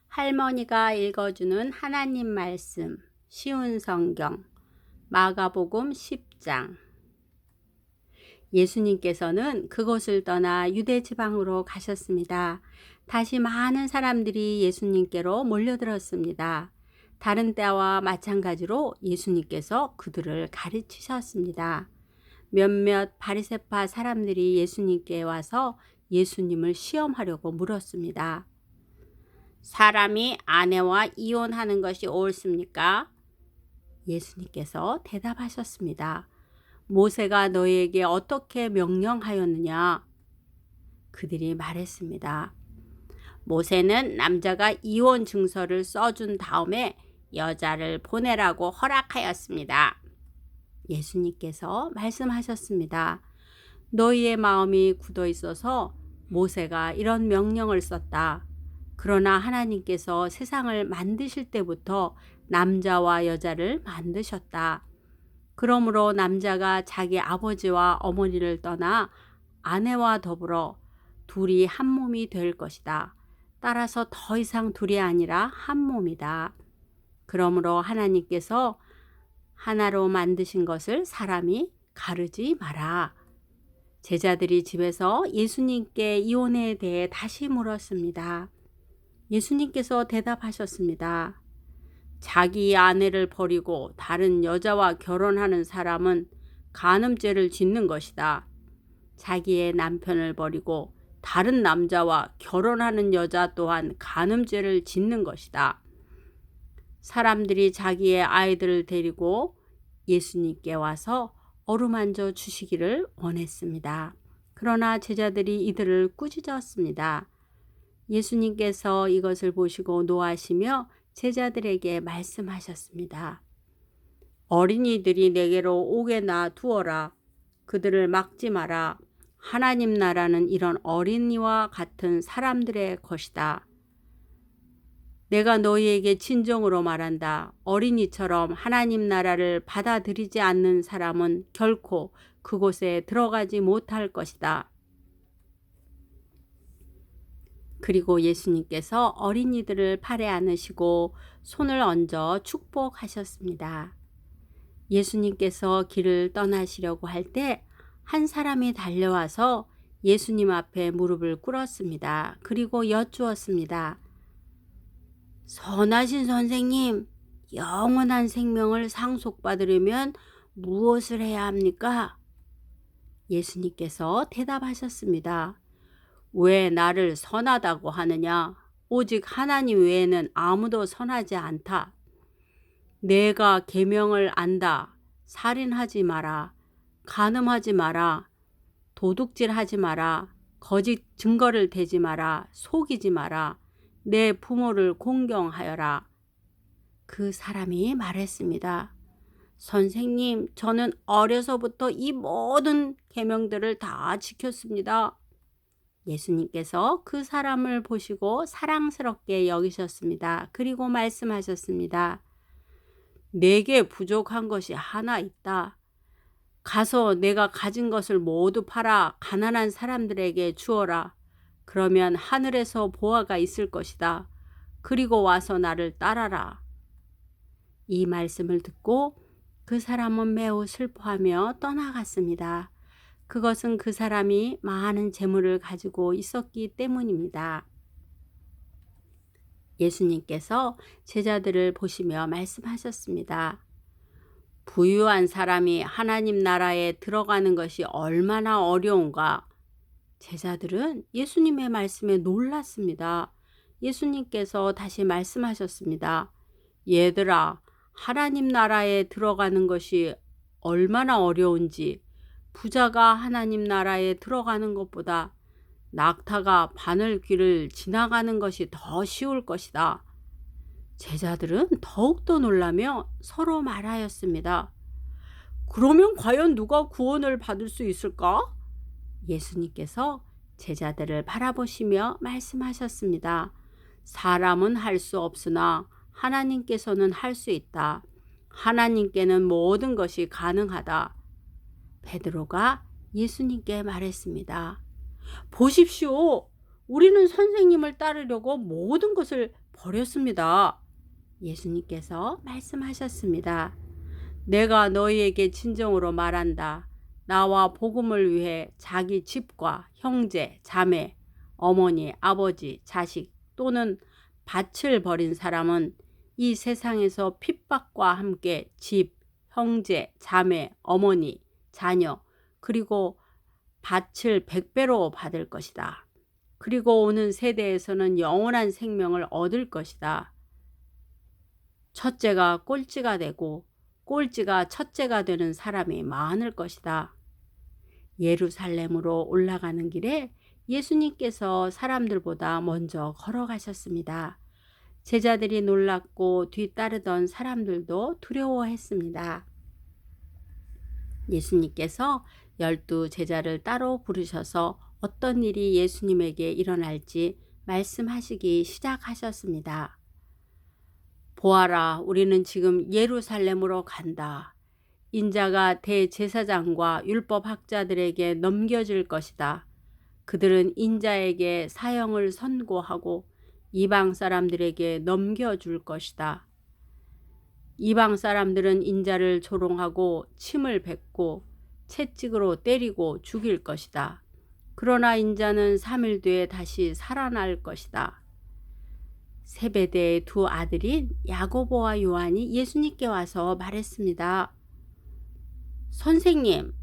할머니가 읽어주는 하나님 말씀, 쉬운 성경, 마가복음 10장. 예수님께서는 그곳을 떠나 유대 지방으로 가셨습니다. 다시 많은 사람들이 예수님께로 몰려들었습니다. 다른 때와 마찬가지로 예수님께서 그들을 가르치셨습니다. 몇몇 바리새파 사람들이 예수님께 와서 예수님을 시험하려고 물었습니다. 사람이 아내와 이혼하는 것이 옳습니까? 예수님께서 대답하셨습니다. 모세가 너희에게 어떻게 명령하였느냐? 그들이 말했습니다. 모세는 남자가 이혼 증서를 써준 다음에 여자를 보내라고 허락하였습니다. 예수님께서 말씀하셨습니다. 너희의 마음이 굳어 있어서 모세가 이런 명령을 썼다. 그러나 하나님께서 세상을 만드실 때부터 남자와 여자를 만드셨다. 그러므로 남자가 자기 아버지와 어머니를 떠나 아내와 더불어 둘이 한 몸이 될 것이다. 따라서 더 이상 둘이 아니라 한 몸이다. 그러므로 하나님께서 하나로 만드신 것을 사람이 가르지 마라. 제자들이 집에서 예수님께 이혼에 대해 다시 물었습니다. 예수님께서 대답하셨습니다. 자기 아내를 버리고 다른 여자와 결혼하는 사람은 간음죄를 짓는 것이다. 자기의 남편을 버리고 다른 남자와 결혼하는 여자 또한 간음죄를 짓는 것이다. 사람들이 자기의 아이들을 데리고 예수님께 와서 어루만져 주시기를 원했습니다. 그러나 제자들이 이들을 꾸짖었습니다. 예수님께서 이것을 보시고 노하시며 제자들에게 말씀하셨습니다. 어린이들이 내게로 오게 놔두어라. 그들을 막지 마라. 하나님 나라는 이런 어린이와 같은 사람들의 것이다. 내가 너희에게 진정으로 말한다. 어린이처럼 하나님 나라를 받아들이지 않는 사람은 결코 그곳에 들어가지 못할 것이다. 그리고 예수님께서 어린이들을 팔에 안으시고 손을 얹어 축복하셨습니다. 예수님께서 길을 떠나시려고 할 때 한 사람이 달려와서 예수님 앞에 무릎을 꿇었습니다. 그리고 여쭈었습니다. 선하신 선생님, 영원한 생명을 상속받으려면 무엇을 해야 합니까? 예수님께서 대답하셨습니다. 왜 나를 선하다고 하느냐? 오직 하나님 외에는 아무도 선하지 않다. 내가 계명을 안다. 살인하지 마라. 간음하지 마라. 도둑질하지 마라. 거짓 증거를 대지 마라. 속이지 마라. 내 부모를 공경하여라. 그 사람이 말했습니다. 선생님, 저는 어려서부터 이 모든 계명들을 다 지켰습니다. 예수님께서 그 사람을 보시고 사랑스럽게 여기셨습니다. 그리고 말씀하셨습니다. 내게 부족한 것이 하나 있다. 가서 내가 가진 것을 모두 팔아 가난한 사람들에게 주어라. 그러면 하늘에서 보화가 있을 것이다. 그리고 와서 나를 따라라. 이 말씀을 듣고 그 사람은 매우 슬퍼하며 떠나갔습니다. 그것은 그 사람이 많은 재물을 가지고 있었기 때문입니다. 예수님께서 제자들을 보시며 말씀하셨습니다. 부유한 사람이 하나님 나라에 들어가는 것이 얼마나 어려운가. 제자들은 예수님의 말씀에 놀랐습니다. 예수님께서 다시 말씀하셨습니다. 얘들아, 하나님 나라에 들어가는 것이 얼마나 어려운지 부자가 하나님 나라에 들어가는 것보다 낙타가 바늘길을 지나가는 것이 더 쉬울 것이다. 제자들은 더욱더 놀라며 서로 말하였습니다. 그러면 과연 누가 구원을 받을 수 있을까? 예수님께서 제자들을 바라보시며 말씀하셨습니다. 사람은 할 수 없으나 하나님께서는 할 수 있다. 하나님께는 모든 것이 가능하다. 베드로가 예수님께 말했습니다. 보십시오. 우리는 선생님을 따르려고 모든 것을 버렸습니다. 예수님께서 말씀하셨습니다. 내가 너희에게 진정으로 말한다. 나와 복음을 위해 자기 집과 형제, 자매, 어머니, 아버지, 자식 또는 밭을 버린 사람은 이 세상에서 핍박과 함께 집, 형제, 자매, 어머니, 자녀, 그리고 밭을 100배로 받을 것이다. 그리고 오는 세대에서는 영원한 생명을 얻을 것이다. 첫째가 꼴찌가 되고 꼴찌가 첫째가 되는 사람이 많을 것이다. 예루살렘으로 올라가는 길에 예수님께서 사람들보다 먼저 걸어가셨습니다. 제자들이 놀랐고 뒤따르던 사람들도 두려워했습니다. 예수님께서 12 제자를 따로 부르셔서 어떤 일이 예수님에게 일어날지 말씀하시기 시작하셨습니다. 보아라, 우리는 지금 예루살렘으로 간다. 인자가 대제사장과 율법학자들에게 넘겨질 것이다. 그들은 인자에게 사형을 선고하고 이방 사람들에게 넘겨줄 것이다. 이방 사람들은 인자를 조롱하고 침을 뱉고 채찍으로 때리고 죽일 것이다. 그러나 인자는 3일 뒤에 다시 살아날 것이다. 세베대의 2 아들인 야고보와 요한이 예수님께 와서 말했습니다. 선생님,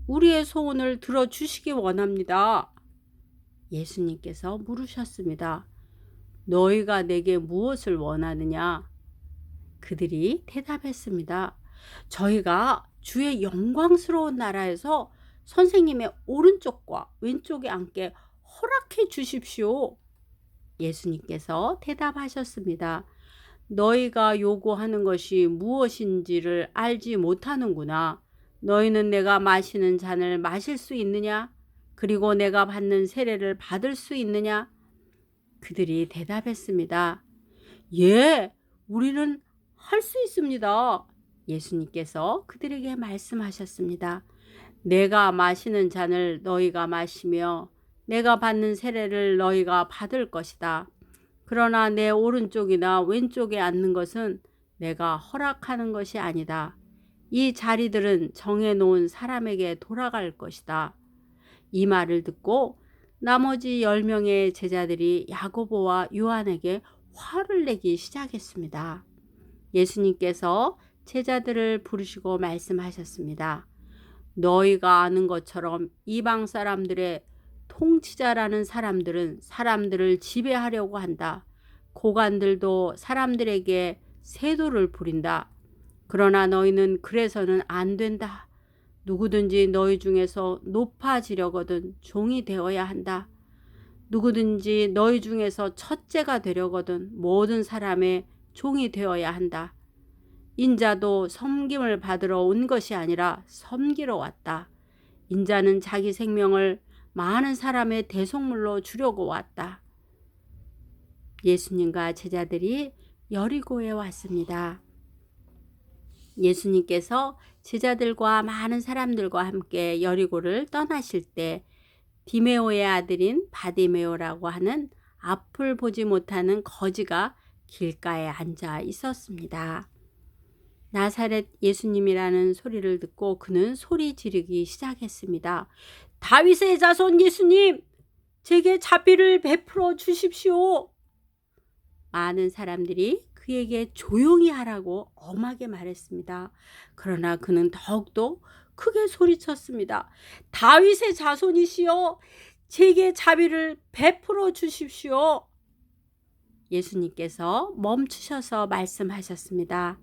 우리의 소원을 들어주시기 원합니다. 예수님께서 물으셨습니다. 너희가 내게 무엇을 원하느냐? 그들이 대답했습니다. 저희가 주의 영광스러운 나라에서 선생님의 오른쪽과 왼쪽에 앉게 허락해 주십시오. 예수님께서 대답하셨습니다. 너희가 요구하는 것이 무엇인지를 알지 못하는구나. 너희는 내가 마시는 잔을 마실 수 있느냐? 그리고 내가 받는 세례를 받을 수 있느냐? 그들이 대답했습니다. 예, 우리는 할 수 있습니다. 예수님께서 그들에게 말씀하셨습니다. 내가 마시는 잔을 너희가 마시며 내가 받는 세례를 너희가 받을 것이다. 그러나 내 오른쪽이나 왼쪽에 앉는 것은 내가 허락하는 것이 아니다. 이 자리들은 정해놓은 사람에게 돌아갈 것이다. 이 말을 듣고 나머지 10명의 제자들이 야고보와 요한에게 화를 내기 시작했습니다. 예수님께서 제자들을 부르시고 말씀하셨습니다. 너희가 아는 것처럼 이방 사람들의 통치자라는 사람들은 사람들을 지배하려고 한다. 고관들도 사람들에게 세도를 부린다. 그러나 너희는 그래서는 안 된다. 누구든지 너희 중에서 높아지려거든 종이 되어야 한다. 누구든지 너희 중에서 첫째가 되려거든 모든 사람의 종이 되어야 한다. 인자도 섬김을 받으러 온 것이 아니라 섬기러 왔다. 인자는 자기 생명을 많은 사람의 대속물로 주려고 왔다. 예수님과 제자들이 여리고에 왔습니다. 예수님께서 제자들과 많은 사람들과 함께 여리고를 떠나실 때 디메오의 아들인 바디메오라고 하는 앞을 보지 못하는 거지가 길가에 앉아 있었습니다. 나사렛 예수님이라는 소리를 듣고 그는 소리 지르기 시작했습니다. 다윗의 자손 예수님, 제게 자비를 베풀어 주십시오. 많은 사람들이 그에게 조용히 하라고 엄하게 말했습니다. 그러나 그는 더욱더 크게 소리쳤습니다. 다윗의 자손이시여, 제게 자비를 베풀어 주십시오. 예수님께서 멈추셔서 말씀하셨습니다.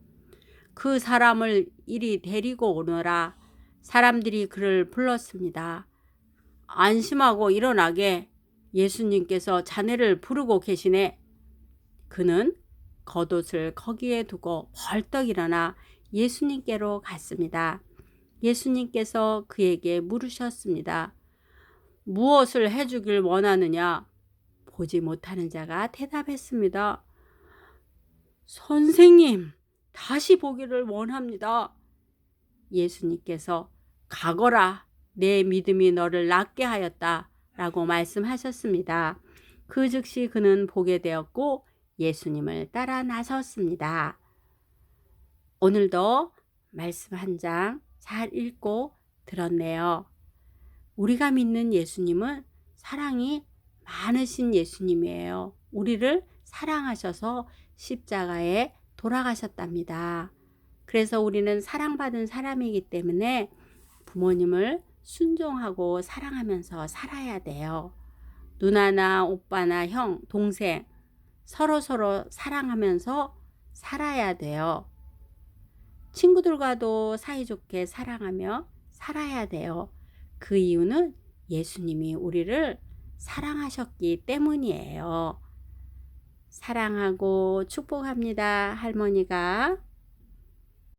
그 사람을 이리 데리고 오너라. 사람들이 그를 불렀습니다. 안심하고 일어나게, 예수님께서 자네를 부르고 계시네. 그는 겉옷을 거기에 두고 벌떡 일어나 예수님께로 갔습니다. 예수님께서 그에게 물으셨습니다. 무엇을 해주길 원하느냐? 보지 못하는 자가 대답했습니다. 선생님, 다시 보기를 원합니다. 예수님께서 가거라, 내 믿음이 너를 낫게 하였다 라고 말씀하셨습니다. 그 즉시 그는 보게 되었고 예수님을 따라 나섰습니다. 오늘도 말씀 한 장 잘 읽고 들었네요. 우리가 믿는 예수님은 사랑이 많으신 예수님이에요. 우리를 사랑하셔서 십자가에 돌아가셨답니다. 그래서 우리는 사랑받은 사람이기 때문에 부모님을 순종하고 사랑하면서 살아야 돼요. 누나나 오빠나 형, 동생 서로서로 사랑하면서 살아야 돼요. 친구들과도 사이좋게 사랑하며 살아야 돼요. 그 이유는 예수님이 우리를 사랑하셨기 때문이에요. 사랑하고 축복합니다, 할머니가.